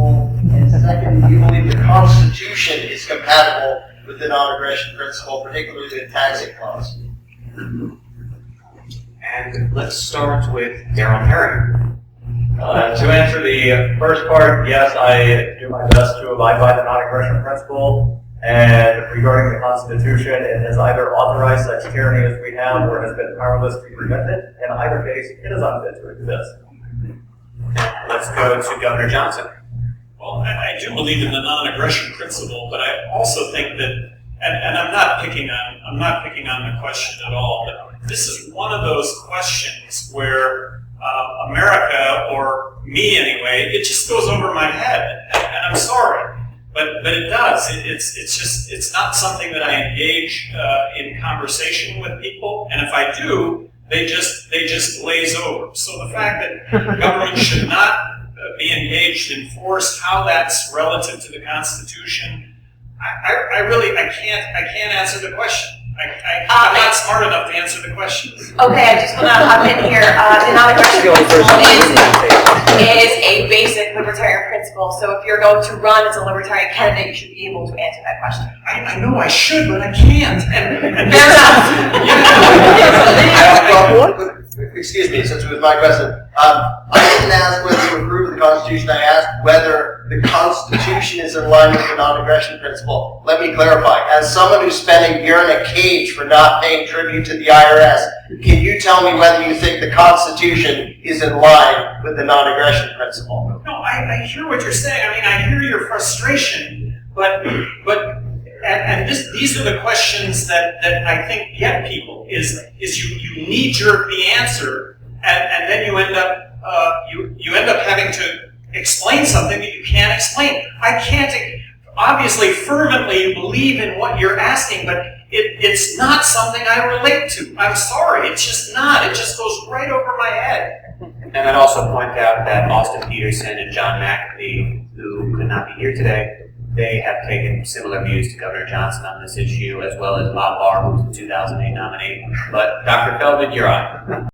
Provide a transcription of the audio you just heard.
principle? And second, do you believe the Constitution is compatible with the non-aggression principle, particularly the taxing clause? And let's start with Darryl Perry. To answer the first part, yes, I do my best to abide by the non-aggression principle. And regarding the Constitution, it has either authorized such tyranny as we have or has been powerless to prevent it. In either case, it is unfit to exist. Let's go to Governor Johnson. Well, I do believe in the non-aggression principle, but I also think that, and I'm not picking on the question at all, but this is one of those questions where America, or me anyway, it just goes over my head, and I'm sorry, but it does. It's not something that I engage in conversation with people, and if I do, they just glaze over. So the fact that government should not be engaged in force, how that's relative to the Constitution, I can't answer the question. I'm not smart enough to answer the question. Okay, I just want to hop in here. The non-aggression principle is a basic libertarian principle. So if you're going to run as a libertarian candidate, you should be able to answer that question. I know I should, but I can't. And Fair enough. Excuse me, since it was my question. I didn't ask whether you approve of the Constitution. I asked whether the Constitution is in line with the non-aggression principle. Let me clarify. As someone who's spent a year in a cage for not paying tribute to the IRS, can you tell me whether you think the Constitution is in line with the non-aggression principle? no, I hear what you're saying. I mean, I hear your frustration, but these are the questions that I think get people is you need the answer, and then you end up having to explain something that you can't explain. I can't obviously fervently you believe in what you're asking, but it's not something I relate to. I'm sorry, it's just not. It just goes right over my head. And I'd also point out that Austin Peterson and John McAfee, who could not be here today, they have taken similar views to Governor Johnson on this issue, as well as Bob Barr, who was the 2008 nominee. But Dr. Feldman, you're on.